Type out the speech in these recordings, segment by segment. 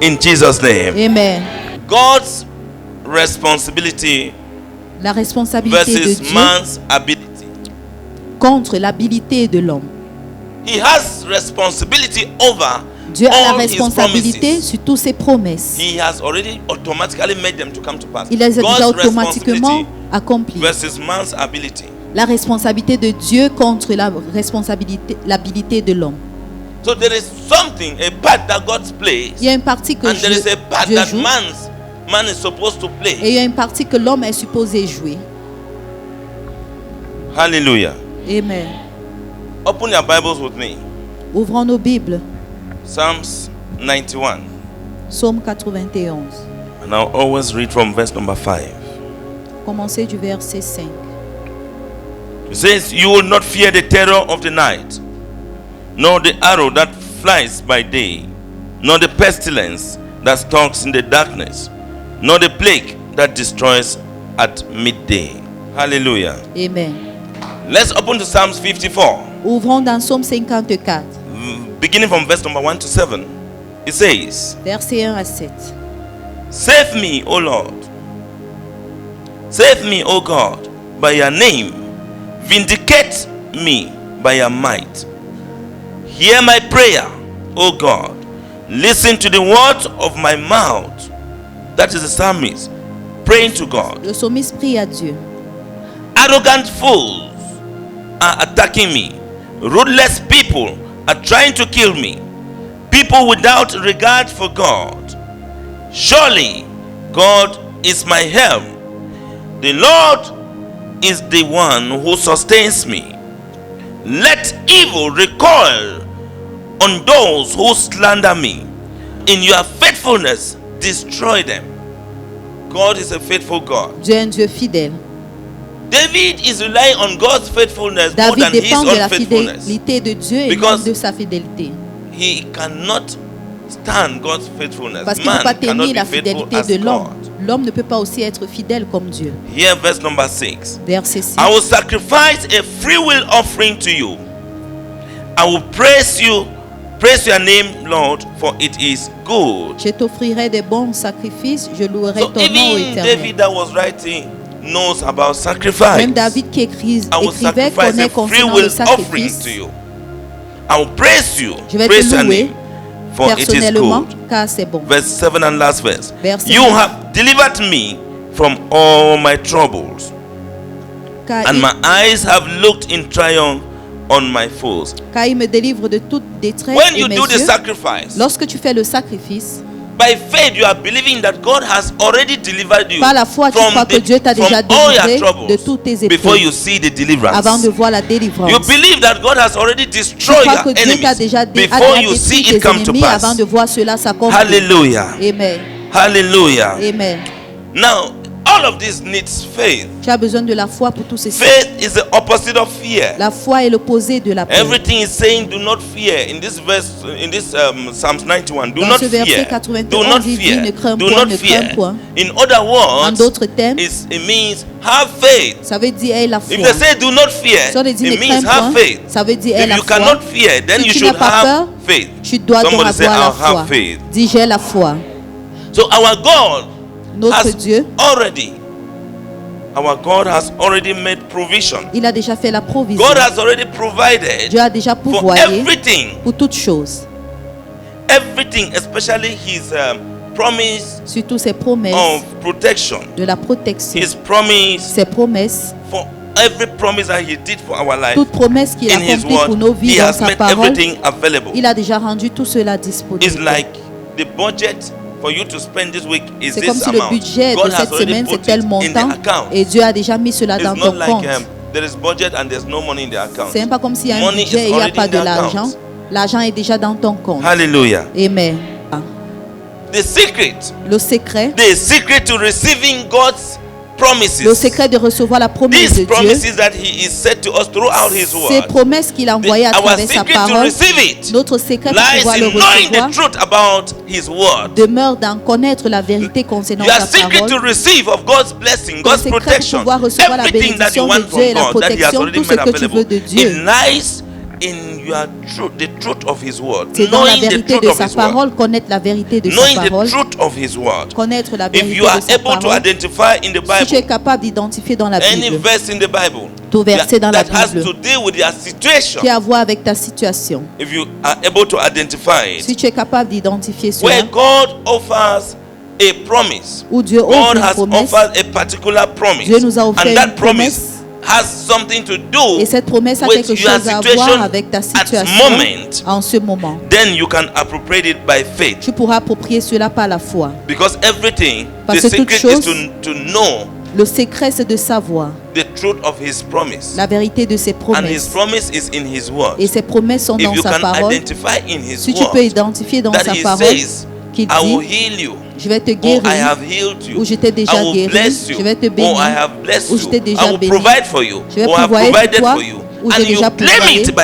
In Jesus' name. Amen. God's responsibility La responsabilité de versus Dieu man's ability. contre l'habilité de l'homme. He has responsibility over Dieu a la all his responsabilité promises. sur toutes ses promesses. He has already automatically made them to come to pass. Il les a déjà God's automatiquement responsibility accomplis. versus man's ability. La responsabilité de Dieu contre l'habilité de l'homme. So there is something, a part that God plays, Il y a une partie que and there is a part Dieu that joue man is supposed to et play. il y a une partie que l'homme est supposé jouer. Hallelujah. Amen. Open your Bibles with me. Ouvrons nos Bibles. Psalms 91. Psaume 91. And I'll always read from verse number 5. Commencez du verset 5. It says, "You will not fear the terror of the night, nor the arrow that flies by day, nor the pestilence that stalks in the darkness, nor the plague that destroys at midday." Hallelujah. Amen. Let's open to Psalms 54. Ouvrons dans Psaume 54, Beginning from verse number 1 to 7. It says, versets 1 à 7. "Save me, O Lord. Save me, O God, by your name. Vindicate me by your might. Hear my prayer, O God. Listen to the words of my mouth." That is the psalmist praying to God. Le psalmiste prie à Dieu. "Arrogant fools are attacking me. Ruthless people are trying to kill me. People without regard for God. Surely God is my help. The Lord is the one who sustains me. Let evil recoil on those who slander me. In your faithfulness, destroy them." God is a faithful God. Dieu est un Dieu fidèle. David is relying on God's faithfulness more David than his dépend de la unfaithfulness. fidélité de Dieu et Because non de sa fidélité. He cannot stand God's faithfulness. Parce qu'il ne peut pas Man cannot tenir be la faithful fidélité as de l'homme. God. L'homme ne peut pas aussi être fidèle comme Dieu. Here, verse number 6. Verset 6. "I will sacrifice a freewill offering to you. I will praise your name, Lord, for it is good." Je t'offrirai des bons sacrifices, je louerai So ton nom even éternel. David that was writing knows about sacrifice. Même David qui I will écrivait sacrifice connaît a concernant freewill le offering sacrifice. to you. I will praise you, Je vais praise te your louer name, for it is personnellement good. car c'est bon. Verse 7 and last verse. Verset "You 7. have delivered me from all my troubles, Car and il, my eyes have looked in triumph on my foes." car il me délivre de toute détresse When et you mes do the yeux. sacrifice, Lorsque tu fais le sacrifice, by faith you are believing that God has already delivered you par la foi, tu crois que Dieu t'a déjà from all your délivré troubles de toutes tes before épreuves you see the deliverance. avant de voir la délivrance. You believe that God has already Tu destroyed crois your que Dieu t'a enemies déjà before you see détruit it tes come to ennemis pass. avant de voir cela s'accomplir. Hallelujah. Amen. Hallelujah. Amen. Now, all of this needs faith. Tu as besoin de la foi pour tout ceci. Faith is the opposite of fear. La foi est l'opposé de la peur. Everything is saying do not fear in this verse, in this Psalms 91. Do Dans not ce verset fear. 91, Do not il dit, fear. ne crains Do point, not ne fear. crains point. In other En words, d'autres termes, it means have faith. ça veut dire aie la foi. If they say do not fear, Si on dit ne it crains means have point, faith. ça veut dire aie If la you foi. cannot fear, then Si you tu should n'as pas have peur, faith. Tu dois donc Somebody say, avoir la I'll foi. have faith. Dis j'ai la foi. So our God Notre has Dieu, already made provision. il a déjà fait la provision. God has already provided Dieu a déjà for pourvoyé everything. pour toutes choses. Everything, especially His promise Surtout ses promesses of protection. de la protection. His promise Ses promesses, for every promise that He did for our life. toute promesse qu'il a In His accomplie pour nos word, He vies dans has sa made parole, everything available. il a déjà rendu tout cela It's disponible. like the budget for you to spend this week is C'est comme this si le amount. budget God de has cette already semaine c'est put tel it in montant the account. et Dieu a déjà mis cela It's dans not ton like compte. there is budget and there's no money in the account. C'est même pas comme s'il y a un Money budget is et il n'y a already pas in de the l'argent. account. L'argent est déjà dans ton compte. Hallelujah. Amen. The secret to receiving God's promises. Le secret de recevoir la promesse These de Dieu, promises that He is said to us throughout His ces word. promesses qu'il a envoyées à Our travers sa secret to parole, receive it notre secret pour lies pouvoir le in knowing recevoir the truth about His word. demeure dans connaître la vérité concernant Your sa secret to parole. receive of God's blessing, Ton God's secret pour protection, pouvoir recevoir la everything that you bénédiction de want Dieu et from la God that He has protection, already tout ce made que tu available, veux de Dieu. it lies in your truth, the truth of His word. C'est dans la Knowing the vérité truth de of sa His word. parole, connaître la vérité de sa Knowing the parole, truth of His word. connaître la If vérité you are de sa able to parole. identify in the Si tu es Bible capable d'identifier dans la any Bible verse in the Bible tout verset dans la that has Bible to deal with your situation, qui a à voir avec ta situation, if you are able to identify it, si tu es capable d'identifier where cela, God offers a promise, où Dieu offre God une has promesse, offered a particular promise, Dieu nous a offert and une that promesse, promise has something to do et cette promesse a with quelque your chose à situation voir avec ta at situation moment, en ce moment. then you can appropriate it by faith. Tu pourras approprier cela par la foi. Because everything, Parce the que toute secret is chose- to know Le secret, c'est de savoir the truth of His promise. la vérité de ses And His promesses. promise is in His word. Et ses promesses sont If dans you sa can parole. identify in His Si tu peux word identifier dans that sa He parole says, qu'il I will dit, heal you, je vais te or guérir, I have healed you, ou je t'ai déjà I will guéri, bless you, je vais te or bénir, I have blessed ou je t'ai you, déjà I will béni, provide for you, je vais or I have pourvoyer pour provided toi, for you, ou j'ai and you déjà claim pourvoyé, it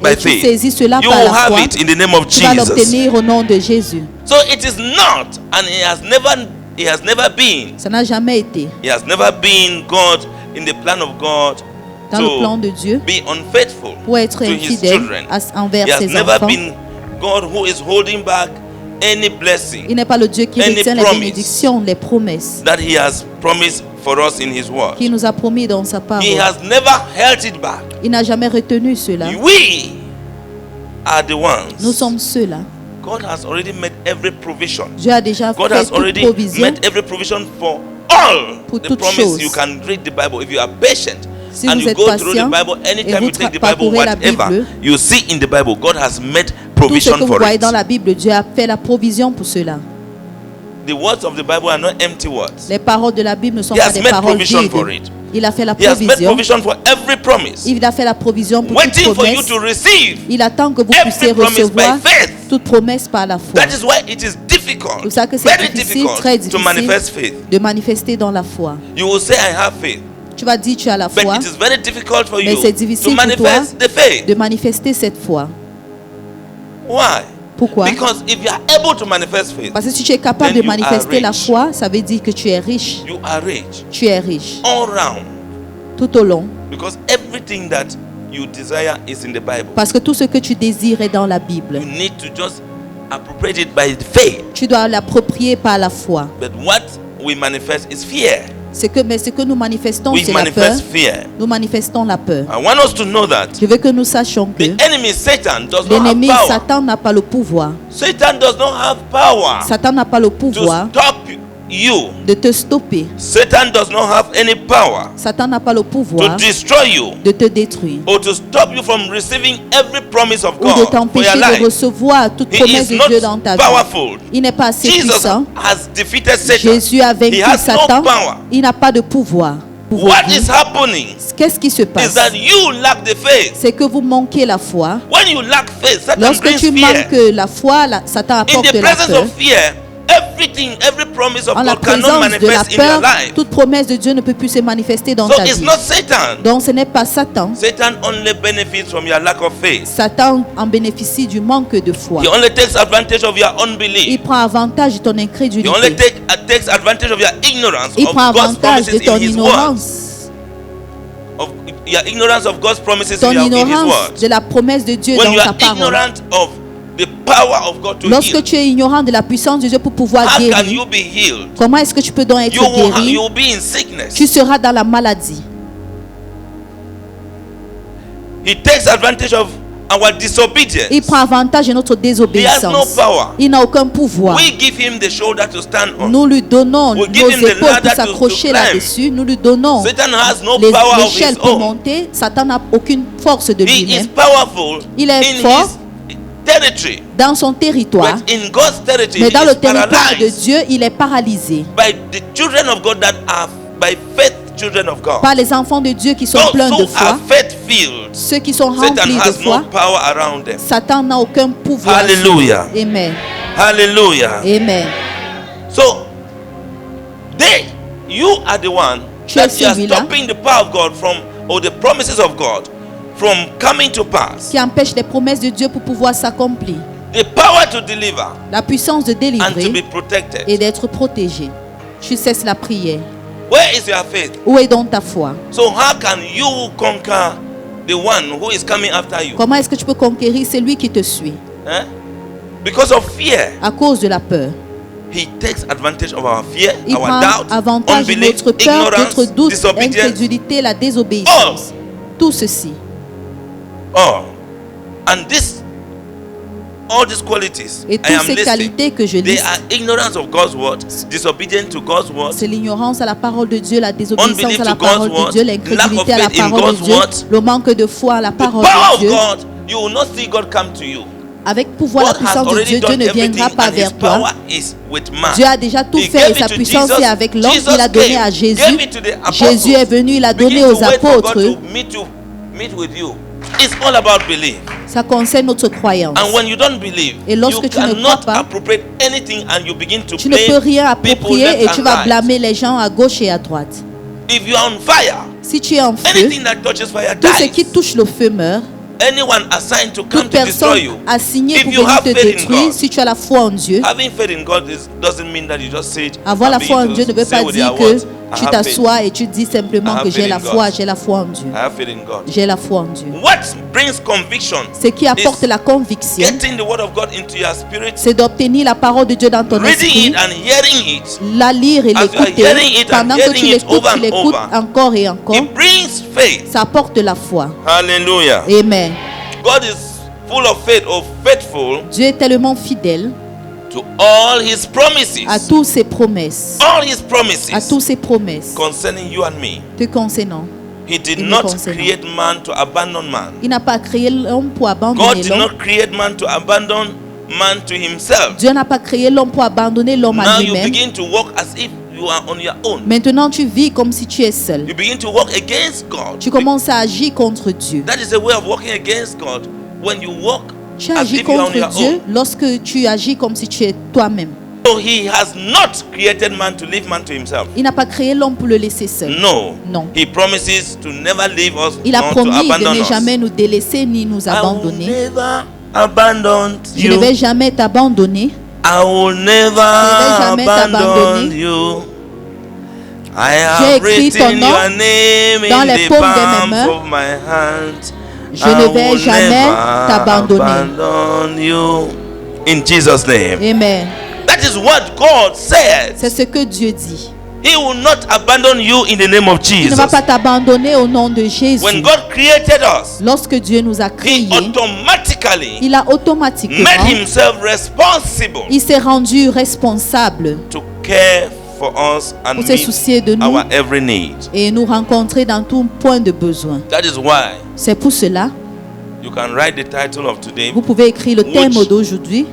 by et tu faith. saisis cela You par will la have foi, it in the name of tu vas Jesus. l'obtenir au nom de Jésus. So it is not, and He has never been. Ça n'a jamais été He has never been God in the plan of God dans le plan to de Dieu be unfaithful pour être to His infidèle children. envers He has ses never enfants. been God who is holding back any blessing Il n'est pas le Dieu qui Any retient les promise. bénédictions, les promesses that He has promised for us in His word. qu'il nous a promis dans sa He parole. has never held it back. Il n'a jamais retenu cela. We are the Nous ones. sommes ceux-là. God has already made every provision. Dieu a déjà God fait has toute already provision. made every provision for all Pour the toute promise. chose. You can read the Bible if you are patient. Si And vous you êtes go through the patient Bible, et anytime vous you take the Bible, parcourez la whatever Bible, you see in the Bible, God has made Tout ce provision que vous for voyez it. dans la Bible, Dieu a fait la provision pour cela. The words of the Bible are not empty words. Les paroles de la Bible ne sont He pas has des made paroles provision for vides. it. Il a fait la He has made provision. provision for every promise. Il a fait la provision pour toute Waiting for you promesse. to receive Il attend que vous every puissiez promise recevoir by faith. toute promesse par la foi. That is why it is difficult, C'est ça que c'est very difficile, difficult très to difficile manifest faith. de manifester dans la foi. You will say, I have faith. Tu vas dire tu as la But foi, it is very difficult for mais you c'est to difficile pour toi manifest the faith. de manifester cette foi. Why? Pourquoi? Because if you are able to manifest faith, Parce que si tu es capable Then de you are manifester la rich. foi, ça veut dire que tu es riche. you are rich Tu es riche all round. tout au long. Because everything that you desire is in the Bible. Parce que tout ce que tu désires est dans la Bible. You need to just appropriate it by faith. Tu dois l'approprier par la foi. But what we manifest is fear. Mais ce que nous manifestons, We c'est la peur. manifest fear. Nous manifestons la peur. I want us to know that Je veux que nous sachions que the enemy Satan does not have l'ennemi power. Satan n'a pas le pouvoir. Satan does not have power Satan n'a pas le to pouvoir stop you. de te stopper. Satan does not have any power Satan n'a pas le to pouvoir destroy you de te détruire or to stop you from receiving every promise of ou de God for your t'empêcher de life. recevoir toute He promesse is de Dieu not dans ta vie. powerful. Il n'est pas assez Jesus puissant. has defeated Satan. Jésus a vaincu He has Satan. no power. Il n'a pas de pouvoir. pour vos What vies. is happening Qu'est-ce qui se is passe? that you lack the faith. C'est que vous manquez la foi. When you lack faith, Satan Lorsque brings tu fear. manques la foi, Satan In apporte the la presence peur. of fear, every promise of En la God cannot présence de la manifest in your peur, life. toute promesse de Dieu ne peut plus se manifester dans So ta it's vie. not Satan. Donc ce n'est pas Satan. Satan only benefits from your lack of faith. Satan en bénéficie du manque de foi. He only takes advantage of your Il unbelief. prend avantage de ton He only incrédulité. takes advantage of your ignorance Il of prend God's avantage de promises ton in His word. ignorance. Of your ignorance of God's promises Ton in His ignorance word. de la promesse de Dieu When dans you sa are parole. ignorant of the power of God to Lorsque heal, tu es ignorant de la puissance de Dieu pour pouvoir how can guérir, you be healed? comment est-ce que tu peux donc être You guéri? will be in sickness. Tu seras dans la maladie. He takes advantage of our disobedience. Il prend avantage de notre He has no désobéissance. power. Il n'a aucun pouvoir. We give him the shoulder to stand on. Nous lui donnons We nos give him the épaules ladder pour to s'accrocher climb. là-dessus. Nous lui donnons Satan has no power of l'échelle his pour own. monter. Satan n'a aucune force de He is lui-même powerful Il est in fort his territory. dans son territoire. But in God's territory, Mais he dans le is territoire de paralyzed Dieu, il est paralysé. by the children of God that are by faith children of God. Par les enfants de Dieu qui sont Those pleins de who foi, are faith-filled, ceux qui sont Satan remplis de has foi, no power around them. Satan n'a aucun pouvoir. Hallelujah. Amen. Hallelujah. Amen. So, you are the one Tu es that you are celui-là stopping the power of God from, or the promises of God from coming to pass. qui empêche les promesses de Dieu pour pouvoir s'accomplir. The power to deliver La puissance de and to délivrer be protected. et d'être protégé. Tu cesses la prière. Where is your faith? Où est donc ta foi? So how can you conquer the one who is coming after you? Comment est-ce que tu peux conquérir celui qui te suit? Eh? Because of fear. À cause de la peur. He takes advantage of our fear, Il our prend doubt, avantage de unbelief, notre peur, ignorance, notre doute, disobedience. l'incrédulité, la désobéissance. Tout ceci. And all these qualities Et I toutes am ces listing, qualités que je they liste, are ignorance of God's word, disobedience to God's word, c'est l'ignorance à la parole de Dieu, la désobéissance unbelief à la to God's parole de word, Dieu, lack of l'incrédulité à la faith in parole God's de Dieu, word, le manque de foi à la the parole power de of Dieu. God. You will not see God come to you. Avec pouvoir, la God has puissance de already Dieu, Dieu done ne viendra everything, pas and His vers toi. power is with man. Dieu a déjà tout He fait gave et it sa to puissance Jesus. est avec l'homme. Jesus Il a donné came, à Jésus. gave it to the apostles. Jésus est venu, il a donné Begin aux to wait for God apôtres. to meet with you. It's all about belief. Ça concerne notre croyance. And when you don't believe, Et lorsque you tu ne crois cannot pas, appropriate anything, and you begin to Tu ne peux blame rien people approprier left et tu and vas right. blâmer les gens à gauche et à droite. If you are on fire, Si tu es en feu, anything that touches fire tout ce dies. qui touche le feu meurt. Anyone assigned to come Toute to destroy personne you, assignée if pour you venir have te faith in détruire, God, si tu as la foi en Dieu, having faith in God doesn't mean that you just say it. avoir la and foi en begin Dieu to ne veut say pas with dire your que words, I tu have faith. t'assois et tu dis simplement I que have j'ai faith la in foi, God. j'ai la foi en Dieu. I have faith in God. J'ai la foi en Dieu. What brings conviction Ce qui apporte is la conviction, getting the word of God into your spirit, c'est d'obtenir la parole de Dieu dans ton reading esprit, it and hearing it. la lire et As you are l'écouter. hearing it and Pendant que hearing tu it l'écoutes, over tu and l'écoutes over. encore et encore. It brings faith. Ça apporte la foi. Hallelujah. Amen. God is full of faith or faithful Dieu est tellement fidèle to all his promises. à toutes ses promesses. All his À promises toutes ses promesses concerning you and me. te concernant. He did Il nous not concerne. create man to abandon man. Il n'a pas créé l'homme pour God abandonner did l'homme. not create man to abandon man to himself. Dieu n'a pas créé l'homme pour abandonner l'homme à Now you lui-même. begin to walk as if you are on your own. Maintenant, tu vis comme si tu es seul. You begin to walk against God. Tu commences à agir contre Dieu. That is a way of walking against God. When you walk Tu as agis if you are on contre your Dieu own. lorsque tu agis comme si tu es toi-même. So he has not created man to leave man to himself. Il n'a pas créé l'homme pour le laisser seul. No. Non. He promises to never leave us Il a nor to promis de abandon ne us. jamais nous délaisser ni nous I will abandonner. never abandon Je ne you. vais jamais t'abandonner. I will never jamais abandon t'abandonner. you. I J'ai have écrit ton written nom your name dans in les the paumes de mes palms mains. of my hand. Je ne vais will jamais never t'abandonner. abandon you. In Jesus' name. Amen. That is what God said. C'est ce que Dieu dit. He will not abandon you in the name of Il ne va Jesus. pas t'abandonner au nom de Jésus. When God created us, Lorsque Dieu nous a He créés, automatically il a automatiquement, made Himself responsible il s'est rendu responsable to care for us and pour se meet soucier de nous our every need. et nous rencontrer dans tout point de besoin. That is why C'est pour cela, you can write the title of today. vous pouvez écrire le thème d'aujourd'hui.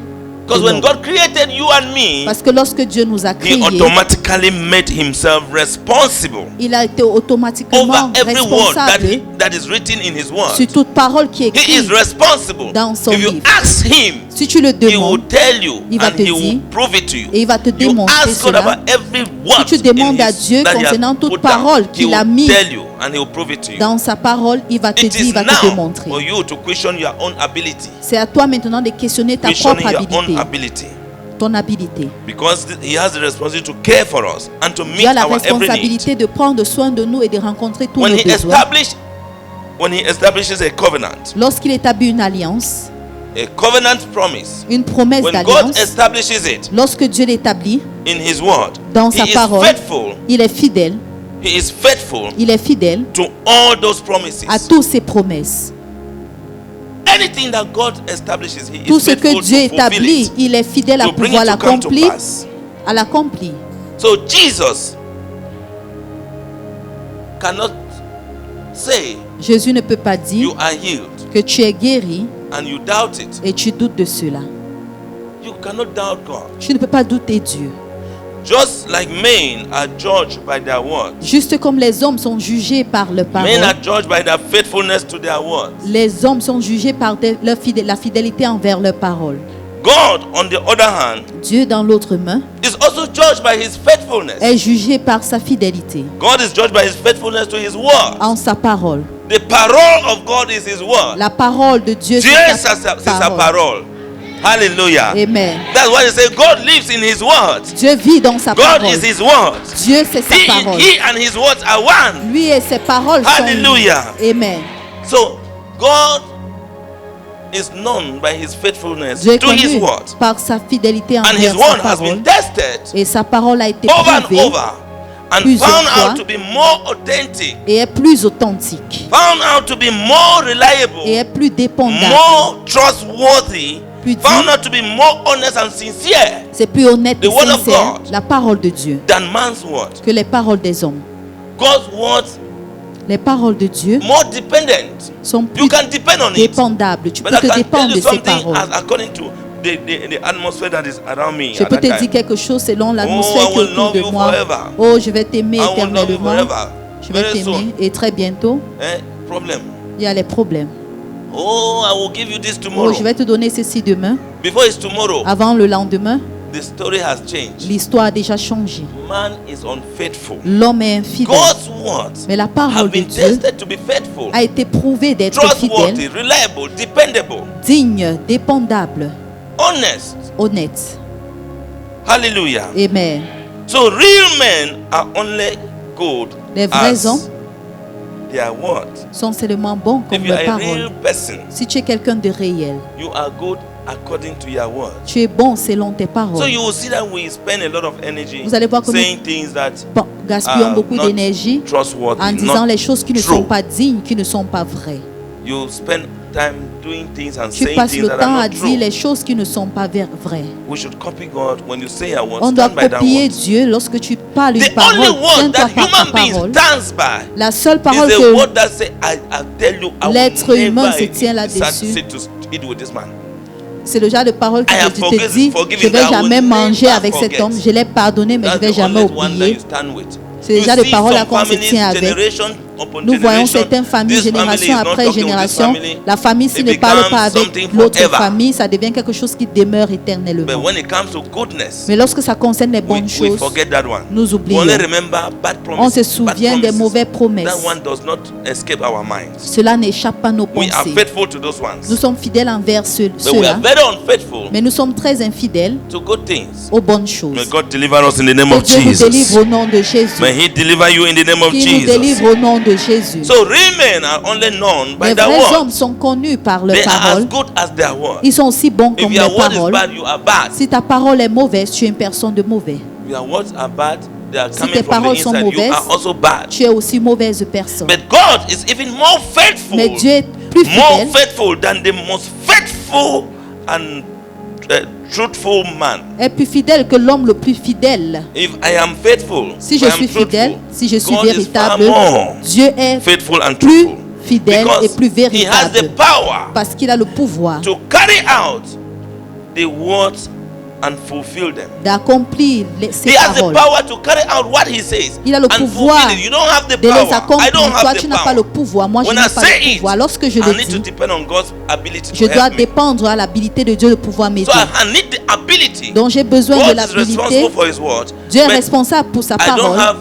Because when God created you and me, Parce que lorsque Dieu nous a He créés, automatically made Himself responsible il a été over automatiquement every word responsable that is written in His word. sur toute parole qui est He is écrite. responsible. dans son If you livre. ask Him, Si tu le He will demandes, tell you il va and te He dire will prove it to you. et il va te You démontrer ask God cela. about every word Si tu demandes in à his, Dieu that he has concernant toute put down, parole He qu'il a will mis tell you and He will prove it to you. dans sa parole, il va te It dire, is il va te now démontrer. for you to question your own ability. C'est à toi maintenant de questionner ta Questioning propre your own habilité, ability. ton habilité. Because He has the responsibility to care for us and to meet Tu as la our every need. responsabilité de prendre soin de nous et de rencontrer tous When nos He besoins. establishes a covenant Lorsqu'il établit une alliance, promise, une promesse when God d'alliance, establishes it lorsque Dieu l'établit in His word, dans He sa is parole, faithful. il est fidèle. He is faithful Il est fidèle to all those promises. à toutes ses promesses. Anything that God establishes, He Tout is ce que faithful Dieu to fulfill établit, it, il est fidèle à to bring pouvoir it to come to l'accomplir. pass. À l'accomplir. So Jesus cannot say Jésus ne peut pas dire you are healed que tu es guéri and you doubt it. et tu doutes de cela. You cannot doubt God. Tu ne peux pas douter Dieu. Just like men are judged by their words. Juste comme les hommes sont jugés par leur Men parole, are judged by their faithfulness to their words. les hommes sont jugés par la fidélité envers leur parole. God, on the other hand, Dieu, dans l'autre main, is also judged by His faithfulness. est jugé par sa fidélité God is judged by His faithfulness to His word. en sa parole. The parole of God is His word. La parole de Dieu, Dieu, c'est c'est sa sa parole. parole. Hallelujah. Amen. That's why they say God lives in His word. Dieu vit dans sa God parole. is His word. Dieu, c'est sa parole. He and His words are one. Lui et ses paroles Hallelujah. sont unis. Amen. So God is known by his faithfulness Dieu est to his connu word. par sa fidélité And his envers word sa has been parole. tested Et sa parole a été over and prouvée over and plusieurs found fois. out to be more authentic, et est plus authentique found out to be more reliable, et est plus dépendable. more trustworthy, Plus found digne. out to be more honest and sincere C'est plus honnête The et word of sincère, God. la parole de Dieu, than man's word. que les paroles des hommes. God's word Les paroles de Dieu more dependent. sont You plus can depend on it. dépendables. Tu peux But I te can tell dépendre you de ces something paroles. according to the atmosphere that is around me. Je at peux that te time. dire quelque chose selon l'atmosphère I qui est will autour love de you moi. forever. Oh, je vais t'aimer I will love you éternellement. forever. Je vais Very soon. t'aimer et très bientôt, Problem. il y a les problèmes. Oh, I will give you this Oh, tomorrow. je vais te donner ceci demain. Before it's tomorrow, Avant le lendemain, the story has changed. l'histoire a déjà changé. Man is unfaithful. L'homme est infidèle. God's words Mais la parole have de been Dieu tested to be faithful, a été prouvée d'être trustworthy, fidèle, reliable, dependable, digne, dépendable, honest. honnête. Hallelujah. Amen. So real men are only good Les vrais as hommes their word. sont seulement bons comme If you are leurs a real paroles. person, Si tu es quelqu'un de réel, you are good according to your word. tu es bon selon tes So paroles. you will see that we spend a lot of energy Vous allez voir que nous- saying things that Bon, gaspillons are beaucoup not d'énergie trustworthy, en disant not les choses qui ne true. sont pas dignes, qui ne sont pas vraies. You spend time doing things and Tu saying passes things le that temps are à not dire true. les choses qui ne sont pas vraies. We should copy God when you say a word. On doit Stand by that copier word. Dieu lorsque tu parles une The only parole. word Tiens-toi that par ta human beings parole. stands by La seule is parole the que word that say, I tell you, I will l'être humain never se tient là-dessus. sit to eat with this man. c'est le genre de parole que I have je te dis, forgiven je vais that I will jamais manger never avec cet forget. homme. Je l'ai pardonné, mais je That's vais the jamais only one that oublier. you stand with. C'est le You genre de see parole à some quoi on se families, tient avec. generation upon Nous voyons generation, certaines familles, this family génération is not après talking with this génération. family. La famille, s'il It ne parle pas becomes avec something l'autre forever. famille, ça devient quelque chose qui demeure But éternellement. when it comes to goodness, Mais lorsque ça concerne les bonnes we choses, forget that one. nous We oublions. only remember bad On promises. se souvient bad des promises. mauvaises That promesses. one does not escape our minds. Cela n'échappe pas à nos We are pensées. faithful to those Nous ones. sommes fidèles envers But we ceux-là, are very unfaithful mais nous sommes très infidèles to good things. aux bonnes choses. May God deliver us in the name Que of Dieu nous Jesus. délivre au nom de Jésus. May He deliver you in the name of Qu'il nous Jesus. délivre au nom de Jésus. So real men are only known by Les their vrais word. hommes sont connus par leurs They are as paroles. good as their word. Ils sont aussi bons If comme your leurs word is paroles. bad, you are bad. Si ta parole est mauvaise, tu es une personne de mauvais. If your words are bad, they are Si coming tes from the paroles sont inside. You mauvaises, are also bad. tu es aussi mauvaise personne. But God is even more faithful. Mais Dieu est plus More fidèle, faithful than the most faithful and truthful man. est plus fidèle que l'homme le plus fidèle. If I am faithful, Si if je I am suis fidèle, truthful, si je suis God is far véritable, more Dieu est faithful and plus truthful. fidèle et Because plus He has the véritable. power Parce qu'il a le pouvoir to carry out the words and fulfill them. d'accomplir ses He has the paroles. power to carry out what He says Il a le and pouvoir fulfill it. You don't have the de les power. I accomplir. don't Toi, have tu the n'as pas le power. pouvoir. Moi, je When n'ai I pas le say it, pouvoir. Lorsque je I le need to dis, depend on God's ability je to dois help me. dépendre à l'habilité de Dieu de pouvoir m'aider. So I need the ability. Donc j'ai besoin de God is l'habilité. responsible for His word. Dieu est But responsable pour sa I don't parole. have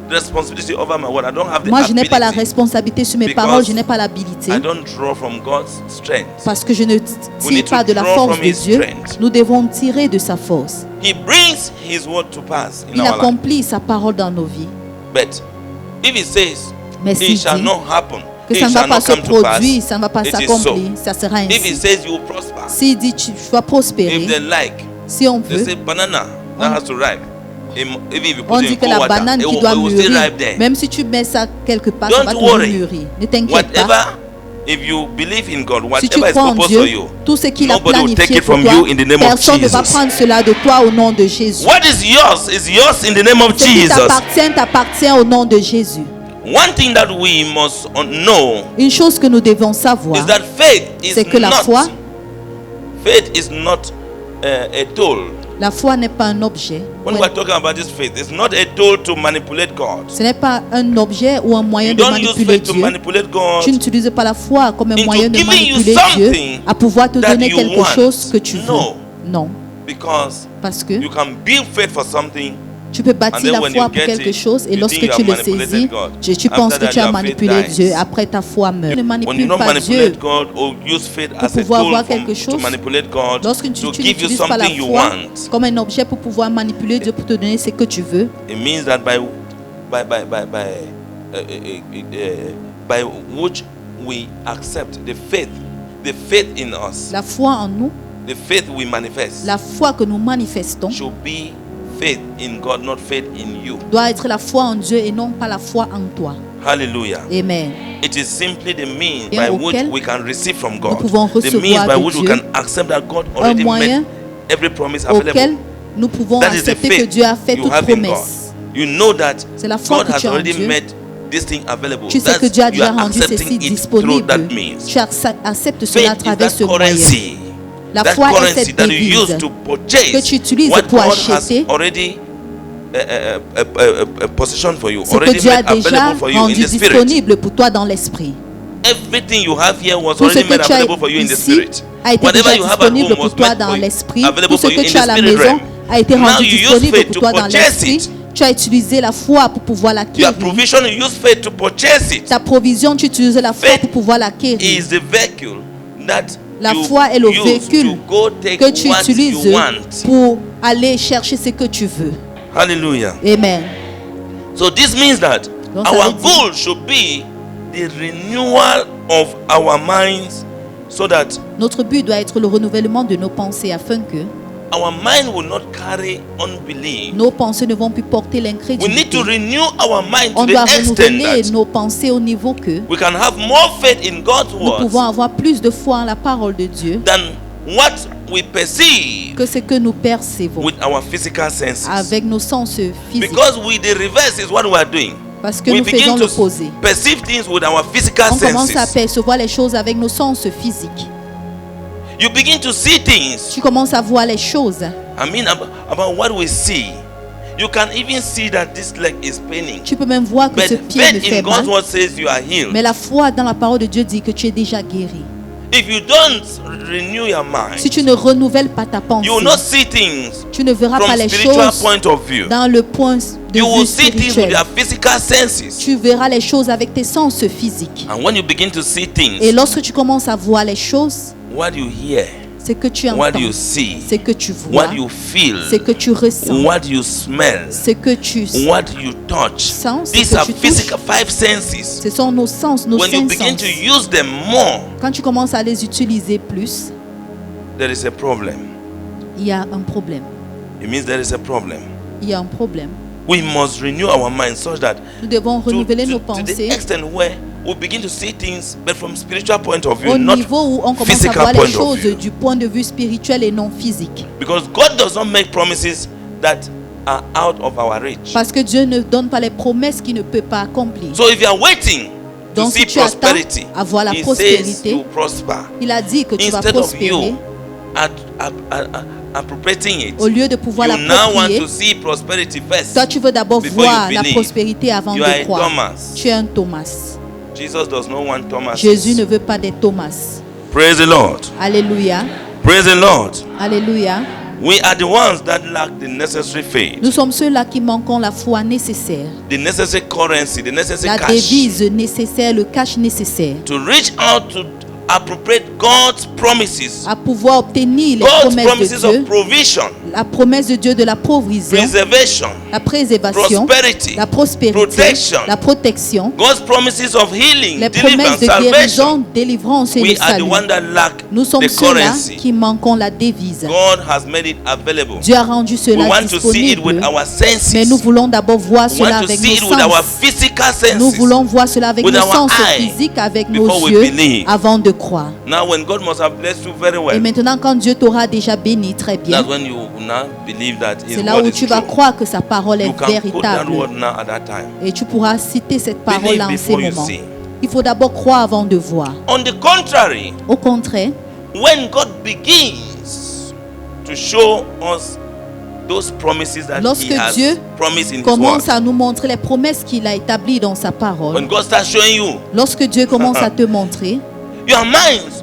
the responsibility over my word. I don't have the Moi, je n'ai pas la ability. responsabilité sur mes Because paroles. Je n'ai pas l'habilité. I don't draw from God's strength. Parce que je ne We tire need to pas de la draw force from de His Dieu. strength. Nous devons tirer de sa force. He brings His word to pass in Il our life. accomplit sa parole dans nos vies. But if He says Mais it s'il shall dit not happen, que it ça ne va shall pas not se come to pass, produire, ça ne va pas it is so. s'accomplir, ça sera If He ainsi. says you will prosper, S'il dit tu vas prospérer, if they like, si on they veut, say banana that has to ripe. Even if you on put it dit in que cold la water, banane it qui will, doit it will still mûrir, ripe there. même si tu mets ça quelque part, ça Don't va toujours worry. mûrir. Ne t'inquiète pas. Whatever, if you believe in God, Si tu whatever is crois en purpose for Dieu, you, tout ce qu'il a nobody will take planifié it pour from toi, you in the name of personne ne va Jesus. prendre cela de toi au nom de Jésus. What is yours is yours in the name of Ce qui Jesus. t'appartient au nom de Jésus. One thing that we must know Une chose que nous devons savoir, is that faith is c'est que la foi, faith is not a tool. la foi n'est pas un objet. When we are talking about this faith, it's not a tool to manipulate God. Ce n'est pas un objet ou un moyen You de don't use manipuler faith to Dieu. manipulate God. Tu n'utilises pas la foi comme un into moyen de giving you manipuler Dieu something à pouvoir te that donner you quelque want. chose que tu veux. No. Non, Because parce que you can build faith for something. tu peux bâtir And then la when foi you pour get quelque it, chose et you lorsque think you tu have le manipulated saisis, God. tu After penses que that, tu as your faith manipulé dies. Dieu. Après ta foi meurt. Ne When you manipule don't pas Dieu. manipulate God or use faith as a pouvoir tool avoir quelque to chose, manipulate God, Lorsque to tu give you n'utilises pas la something you foi want, comme un objet pour pouvoir manipuler Dieu, pour te donner ce que tu veux, it means that by we accept, the faith in us, La foi en nous, the faith we manifest, la foi que nous manifestons, should be faith in God, not faith in you. doit être la foi en Dieu et non pas la foi en toi. Hallelujah. Amen. It is simply the means Bien by which auquel we can receive from nous God. pouvons The means recevoir by de which we Dieu. can accept that God Un already moyen made every promise auquel available. nous pouvons That is the accepter que faith Dieu a fait you toute have in God. promesse. You know that C'est la foi God que has tu as en already Dieu. made this thing available. Tu sais que That's- Dieu a you déjà are rendu accepting ceci it through disponible. that means. Tu acceptes cela à Faith is travers that ce moyen. currency. La That foi est currency cette that you devise use to purchase que tu utilises what pour God has acheter already positioned for you, ce que already Dieu a made déjà available for you in rendu the spirit. disponible pour toi dans l'esprit. Everything you have here was Tout ce already que made tu as available for you in the ici spirit. a été Whatever déjà you have at disponible home pour was toi made dans for you, l'esprit. available Tout ce for you que in tu as à the la spirit maison realm. a été Now rendu you use disponible faith pour to toi dans purchase l'esprit. it. Tu as utilisé la foi pour pouvoir Your l'acquérir. provision, you use faith to purchase it. Ta provision, tu utilises la foi Faith pour pouvoir l'acquérir. Is the vehicle that La you foi est le use véhicule to go take que tu what utilises you want. pour aller chercher ce que tu veux. Hallelujah. Amen. So this means that Donc, ça our veut dire- goal should be the renewal of our minds, so that Notre but doit être le renouvellement de nos pensées afin que our mind will not carry unbelief. nos pensées ne vont plus porter We need l'incrédulité. to renew our mind On to doit the extent renouveler that nos pensées au niveau que we can have more faith in God's nous pouvons word avoir plus de foi en la parole de Dieu than what we perceive que ce que nous percevons with our physical senses. avec nos sens physiques. Because the reverse is what we are doing. Parce que We nous faisons begin to l'opposé. perceive things with our physical On commence à senses. percevoir les choses avec nos sens physiques. You begin to see things. Tu commences à voir les choses. I mean about what we see. You can even see that this leg is paining. Tu peux même voir que But ce pied me faith fait in God's mal. word says you are healed. Mais la foi dans la parole de Dieu dit que tu es déjà guéri. If you don't renew your mind, Si tu ne renouvelles pas ta pensée, you will not see things tu ne verras pas from les spiritual choses point of view. dans le point de You vue will see things with spirituel. your physical senses. Tu verras les choses avec tes sens physiques. And when you begin to see Et things, lorsque tu commences à voir les choses, what you hear, ce que tu what entends, you see, ce que tu vois, what you feel, ce que tu ressens, what you smell, ce que tu what you touch. sens, ce These que are tu touches. physical five senses. Ce sont nos sens, nos When you cinq begin sens. to use them more, Quand tu commences à les utiliser plus, there is a problem. il y a un problème. It means there is a problem. Il y a un problème. We must renew our mind such that Nous devons renouveler nos to the pensées extent where we begin to see things, but from spiritual point of view, au not niveau où on commence à physical voir les point of choses view. du point de vue spirituel et non physique. Because God does not make promises that are out of our reach. Parce que Dieu ne donne pas les promesses qu'il ne peut pas accomplir. So if you are waiting to Donc see si tu attends prosperity, à voir la He says prospérité, you prosper. il a dit que tu vas Instead of prospérer. you appropriating it, Au lieu de pouvoir you now want l'approprier, to see prosperity first. toi tu veux d'abord Before voir you la believe. prospérité avant You are de a croire. Thomas. Tu es un Thomas. Jesus does not want Thomas. Jésus ne veut pas des Thomas. Praise the Lord. Alléluia. Praise the Lord. Alléluia. We are the ones that lack the necessary faith, Nous sommes ceux-là qui manquons la foi nécessaire, the necessary currency, the necessary la cash devise nécessaire, le cash nécessaire to reach out to appropriate God's promises, à pouvoir obtenir les God's promesses promises de of Dieu, provision, la promesse de Dieu de la provision, preservation, la préservation, prosperity, la prospérité, protection, la protection, God's promises of healing, les deliverance, promesses de salvation. guérison, délivrance et We le are the salut. one that lack Nous sommes the ceux-là currency. qui manquons la devise. God has made it available. Dieu a rendu We cela want to see it with disponible, our senses. mais nous voulons d'abord voir We cela want to avec see nos it with our sens. physical Nous senses. voulons voir cela avec With nos our sens eye, physiques, avec before nos we yeux, believe. avant de croire. Now when God must have blessed you very Et well, maintenant, quand Dieu t'aura déjà béni très bien, that's when you will now believe that His c'est là word où is tu vas true. croire que sa parole You est can quote that véritable. word now at that time. Et tu pourras citer cette parole Believe en ces before you moments. see. Il faut d'abord croire avant de voir. On the contrary, Au contraire, when God begins to show us those promises that Lorsque He has Dieu promised in His commence word, à nous montrer les promesses qu'il a établies dans sa when parole. God starts showing you, Lorsque Dieu commence à te montrer, your minds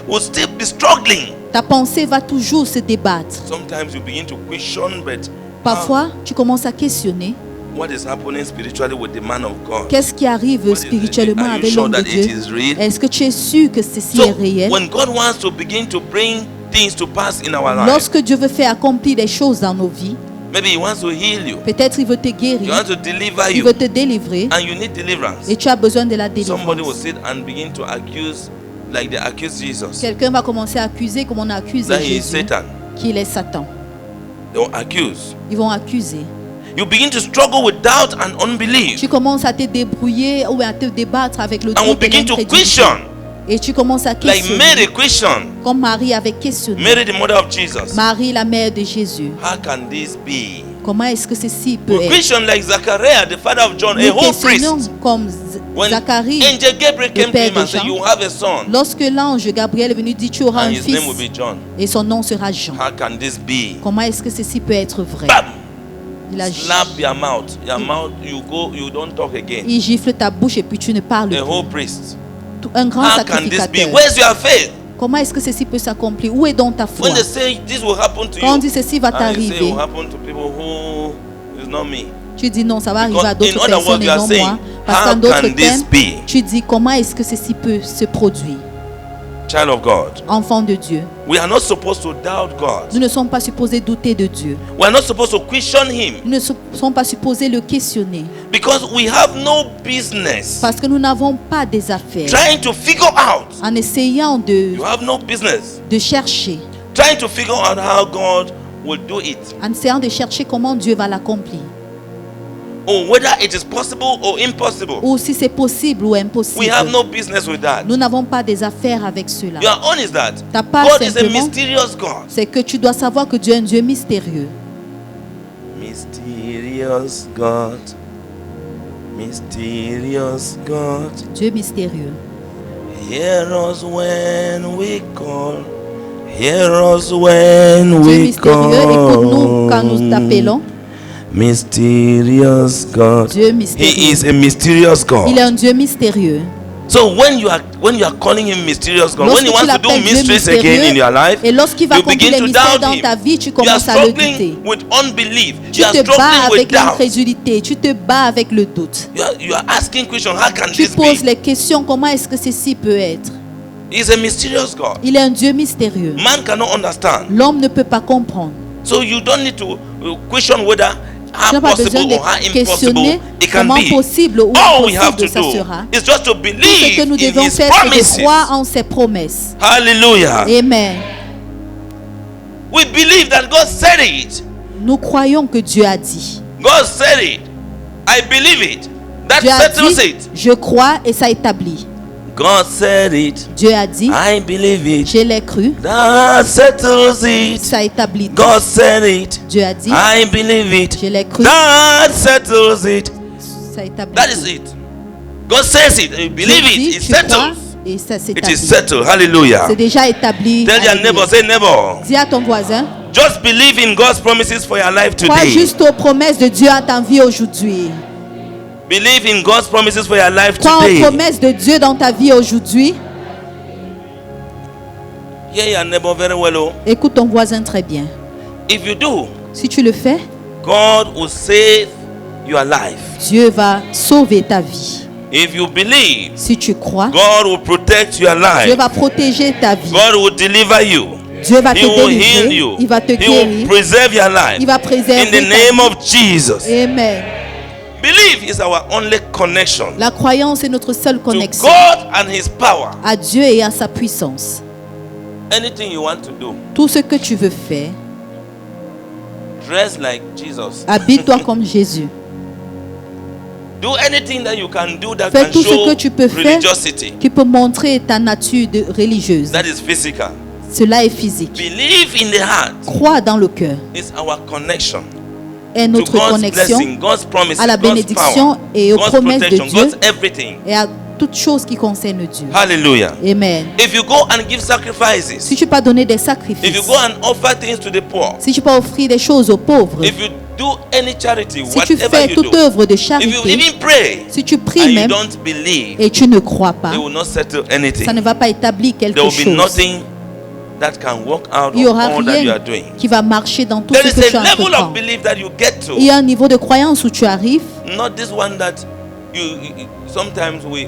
will still be struggling. ta pensée va toujours se débattre. Sometimes you begin to question, but Parfois, tu commences à questionner what is happening spiritually with the man of God? qu'est-ce qui arrive spirituellement Are you avec sure l'homme de that it Dieu. is real? Est-ce que tu es sûr que ceci So, est réel? when God wants to begin to bring things to pass in our lives, Lorsque Dieu veut faire accomplir des choses dans nos vies, Maybe he wants to heal you. Peut-être il veut te He guérir. wants to deliver Il you. veut te délivrer. And you need deliverance. Et tu as besoin de la Somebody will délivrance. sit and begin to accuse, like they accuse Jesus, Quelqu'un va commencer à accuser comme on a accusé that he is Jésus, Satan. qu'il est Satan. They will accuse. Ils vont accuser. You begin to struggle with doubt and unbelief. Tu commences à te débrouiller ou à te débattre avec le And we doute et begin to l'incrédulité. question, Et tu commences à like questionner. Mary questioned. Comme Marie avait questionné. Mary, the mother of Jesus. Marie, la mère de Jésus. How can this be? Comment est-ce que ceci peut We être? question like Zachariah, the father of John, a Nous whole questionnons priest. comme When Zacharie. angel Gabriel came to père him and de said, Jean. "You have a son, Lorsque l'ange Gabriel est venu dire tu auras and un his fils name will be John." et son nom sera Jean. How can this be? Comment est-ce que ceci peut être vrai? Bam! Il, a Slap your mouth. Your mouth. You go. You don't talk again. il gifle ta bouche et puis tu ne parles A whole plus. priest. Un grand How can this be? sacrificateur. Where's your faith? Comment est-ce que ceci peut s'accomplir? Où est donc ta foi? When they say this will happen to Quand on you, dit ceci va and you say it t'arriver, will happen to people who is not me. tu dis non, ça va arriver Because à in d'autres other personnes words, et you are non saying, moi. Parce how qu'en d'autres can this termes, be? tu dis comment est-ce que ceci peut se produire? Child of God, Enfant de Dieu, we are not supposed to doubt God. nous ne sommes pas supposés douter de Dieu. We are not supposed to question Him Nous ne sommes pas supposés le questionner. because we have no business Parce que nous n'avons pas des affaires. trying to figure out. En essayant You have no business de chercher, trying to figure out how God will do it, en essayant de chercher comment Dieu va l'accomplir. or whether it is possible or impossible. Ou si c'est possible ou impossible. We have no business with that. Nous n'avons pas des affaires avec cela. Your own is that Ta part God is a simplement, mysterious God. c'est que tu dois savoir que Dieu est un Dieu mystérieux. Mysterious God. Mysterious God. Dieu mystérieux. Hear us when we call. Hear us when Dieu we mystérieux, écoute-nous quand nous call. t'appelons. Mysterious God. Dieu He mystérieux. is a mysterious God. Il est un Dieu mystérieux. So when you are calling him mysterious God, when Lorsque he tu wants to do l'appelles Dieu mysteries again in your life, et lorsqu'il va you accomplir begin les to mystères doubt dans him. ta vie, tu You are commences à le douter. struggling with unbelief. Tu You are te bats struggling with avec doubt. l'incrédulité, tu te bats avec le doute. You are asking questions. How can Tu this poses be? les questions, comment est-ce que ceci peut être? He's a mysterious God. Il est un Dieu mystérieux. Man cannot understand. L'homme ne peut pas comprendre. So you don't need to question whether Tu how n'as pas besoin possible or how de impossible questionner it can comment be. possible ou All we have to impossible ça do sera. is just to Tout ce believe que nous in devons his faire, c'est de promises. croire en ses promesses. Hallelujah. Amen. We believe that God said it. Nous croyons que Dieu a dit. God said it. I believe it. That Dieu a settles dit, it. je crois et ça établit. God said it. Dieu a dit, I believe it. je l'ai cru, That settles it. ça établit. God said it. Dieu a dit, I believe it. je l'ai cru, That settles it. ça établit. That is it. God says it. You believe Dieu dit, it. It tu crois settles. et ça It s'établit. is settled. Hallelujah. C'est déjà établi. Tell your Alléluia. neighbor, say neighbor. Dis à ton voisin, Just believe in God's promises for your life crois today. juste aux promesses de Dieu à ta vie aujourd'hui. Believe in God's promises for your life Crois aux today. promesses de Dieu dans ta vie aujourd'hui. Hear your neighbor very well. Oh. Écoute ton voisin très bien. If you do, Si tu le fais, God will save your life. Dieu va sauver ta vie. If you believe, Si tu crois, God will protect your Dieu life. va protéger ta vie. God will deliver you. Dieu va te He will heal délivrer. you. Il va te He will guérir. preserve your life. Il va In préserver the ta name vie. of Jesus. Amen. Belief is our only connection La croyance est notre seule to connexion God and His power. à Dieu et à sa puissance. Anything you want to do, Tout ce que tu veux faire, dress like Jesus. habille-toi comme Jésus. Do anything that you can do that Fais can tout ce show que tu peux faire religiosity. qui peut montrer ta nature religieuse. That is physical. Cela est physique. Believe in the heart. Crois dans le cœur. It's our connection Est to notre God's connexion blessing, God's promises, à la God's bénédiction power, et aux God's promesses de protection, Dieu God's everything. et à toutes choses qui concernent Dieu. Hallelujah. Amen. If you go and give sacrifices, Si tu peux donner des if you sacrifices, go and offer things to the poor, si tu peux offrir des choses aux pauvres, if you do any charity, si tu whatever fais you toute do, œuvre de if you charité, even pray si tu and pries you même don't believe, et tu ne crois pas, they will not settle ça anything. ne va pas établir There quelque will be chose. nothing that can work out Il n'y of aura all that you are rien doing. qui va marcher dans tout There ce is que tu a level entreprends. of belief that you get Il y to, a un niveau de croyance où tu arrives, not this one that sometimes we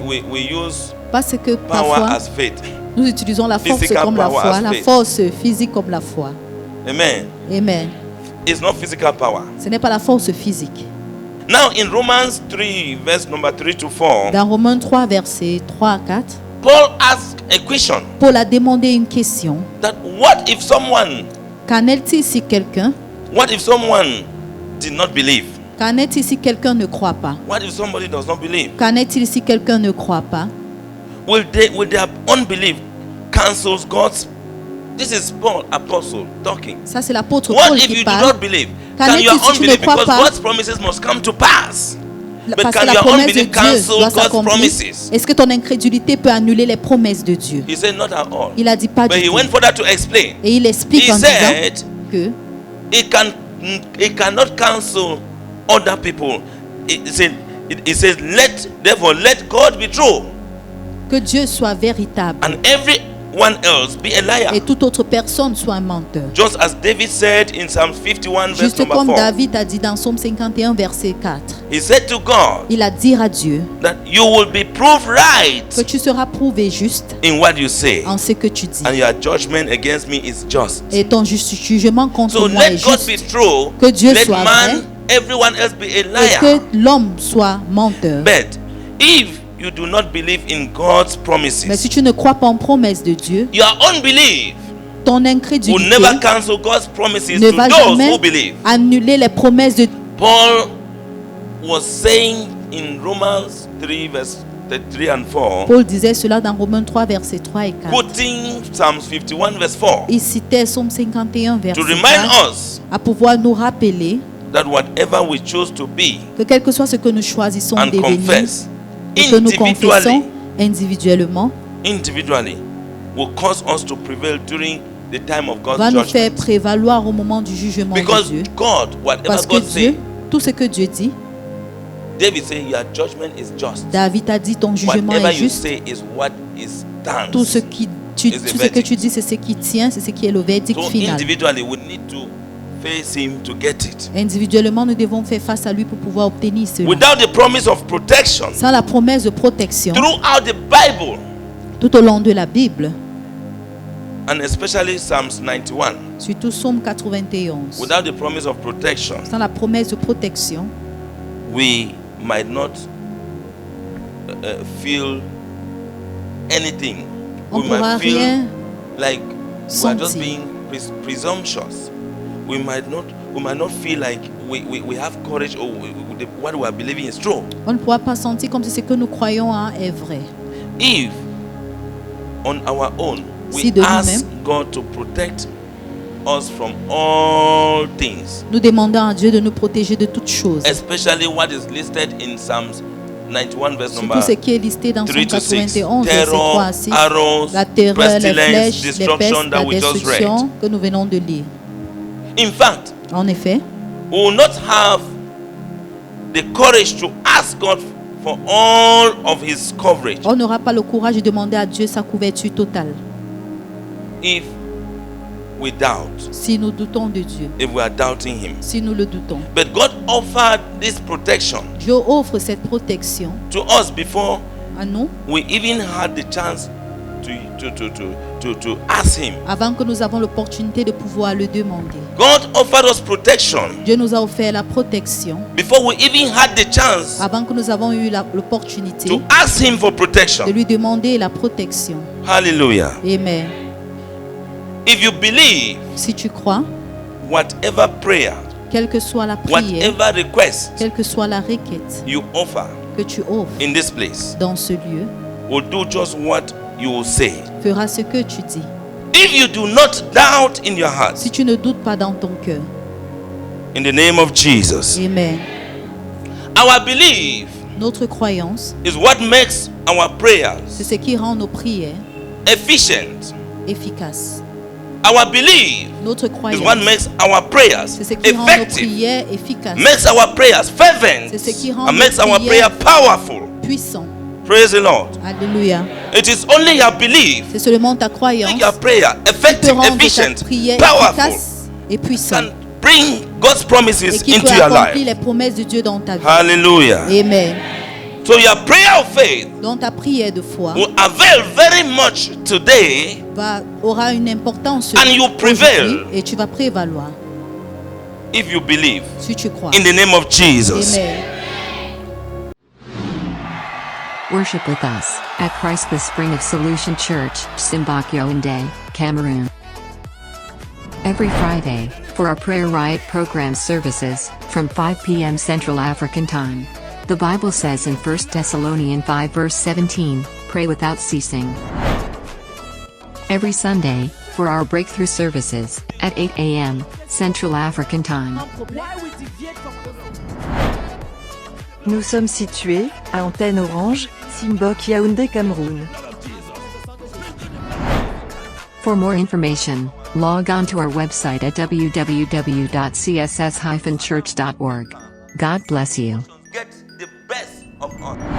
use parce que power parfois as faith. nous utilisons la force Physical comme la power foi, as la faith. force physique comme la foi. Amen. Amen. is not physical power. Ce n'est pas la force physique. Now in Romans 3, verse number 3 to 4, Dans Romains 3, versets 3 à 4, Paul asked a question Paul a demandé une question. that what if someone Qu'en est-il si quelqu'un did not believe? Qu'en est-il si quelqu'un ne croit pas? What if somebody does not believe? Qu'en est-il si quelqu'un ne croit pas? Will their unbelief cancels God's? This is Paul, apostle, talking. Ça, c'est l'apôtre What Paul if qui you do parle. not believe? Qu'en Can your est-il si tu ne unbelief, crois because pas? God's promises must come to pass. But Parce que can la your promesse de unbelief Dieu cancel doit God's s'accomplir. promises? Est-ce que ton incrédulité peut annuler les promesses de Dieu? He said not at all. Il a dit pas But du he tout. went further to explain. Et il explique He en said disant que it cannot cancel other people. It says therefore let God be true Dieu soit véritable and everyone else be a liar. et toute autre personne soit un menteur. Just as David said in Psalm 51 verse Juste number comme 4. David a dit dans Psaume 51 verset 4. He said to God Il a dit à Dieu that you will be proved que right tu seras prouvé juste in what you say, en ce que tu dis. and your judgment against me is just. Et ton jugement contre So moi est let God be juste. true. Que Dieu Let soit man, everyone else be a Et liar. que l'homme soit menteur. But if you do not believe in God's Mais promises, si tu ne crois pas en promesse de Dieu, your unbelief ton will incrédulité never cancel God's promises ne to va those jamais who believe. annuler les promesses de Dieu. Paul was saying in Romans 3 verse 3 and 4, Paul disait cela dans Romains 3 versets 3 et 4. quoting Psalms 51 verse 4, Il citait Psaume 51 to verset remind 4 us à pouvoir nous rappeler that whatever we choose to be que quel que soit ce que nous choisissons and de devenir confess et que nous confessons individually individuellement will cause us to prevail during the time of God's va nous faire judgment. prévaloir au moment du jugement de Because Dieu. God, whatever Parce que God Dieu, said, tout ce que Dieu dit, David said, your judgment is just. David a dit ton jugement Whatever est you juste. say is what is done. Tout ce que tu verdict. dis, c'est ce qui tient, c'est ce qui est le verdict So final. individually, we need to face Him to get it. Individuellement, nous devons faire face à lui pour pouvoir obtenir cela. Without the promise of protection, Sans la promesse de protection, throughout the Bible, tout au long de la Bible, and especially Psalms 91, surtout Psaume 91, without the promise of protection, sans la promesse de protection, we might not feel anything. on We ne pourra might feel rien like we are just sentir. being presumptuous. We might not feel like we have courage or what we are believing is true. On ne pourra pas sentir comme si ce que nous croyons est vrai. If on our own we Si de ask nous-mêmes, God to protect us from all things, nous demandons à Dieu de nous protéger de toutes choses. especially what is listed in Psalms 91 verse Surtout number ce qui est listé dans 3 Psaume to 6, 91, verset 3 terror, à 6. arrows, La terreur, les pestilence, flèches, les destruction pestes, that la we just read. destruction que nous venons de lire. In fact, En effet, we will not have the courage to ask God for all of His coverage on n'aura pas le courage de demander à Dieu sa couverture totale if we doubt, si nous doutons de Dieu, if we are doubting Him. si nous le doutons. But God offered this protection Dieu offre cette protection to us before à nous we even had the chance to ask Him. avant que nous avons l'opportunité de pouvoir le demander. God offered us protection Dieu nous a offert la protection before we even had the chance avant que nous avons eu l'opportunité to ask Him for de protection. lui demander la protection. Hallelujah. Amen. If you believe, Si tu crois, whatever prayer, quelle que soit la prière, whatever request quelle que soit la requête you offer que tu offres in this place, dans ce lieu, will do just what you will say. fera ce que tu dis. If you do not doubt in your heart, Si tu ne doutes pas dans ton cœur. in the name of Jesus, Amen. our belief Notre croyance, is what makes our c'est prayers ce qui rend nos prières efficient. efficaces. Our belief Notre is what croyance, makes our prayers c'est ce qui rend nos effective, prières efficaces, makes our prayers fervent, C'est ce qui rend and nos makes our prières prayer powerful. puissants. Praise the Lord. Alléluia. It is only your belief, C'est seulement ta croyance make your prayer qui peut effective, rendre ta efficient, prière powerful, efficace et puissante. and bring God's Et promises qui peut into your accomplir life. les promesses de Dieu dans ta vie. Hallelujah. Amen. So your prayer of faith Donc ta prière de foi will avail very much today, aura une importance And you aujourd'hui prevail. et tu vas prévaloir. if you believe. Si tu crois. In the name of Jesus. Amen. Worship with us at Christ the Spring of Solution Church, Simbak Yaoundé, Cameroon. Every Friday, for our Prayer Riot program services, from 5 p.m. Central African Time. The Bible says in 1 Thessalonians 5 verse 17, pray without ceasing. Every Sunday, for our breakthrough services, at 8 a.m. Central African Time. Nous sommes situés, à Antenne Orange, Simbok Yaoundé, Cameroun. For more information, log on to our website at www.css-church.org. God bless you. Get the best of us.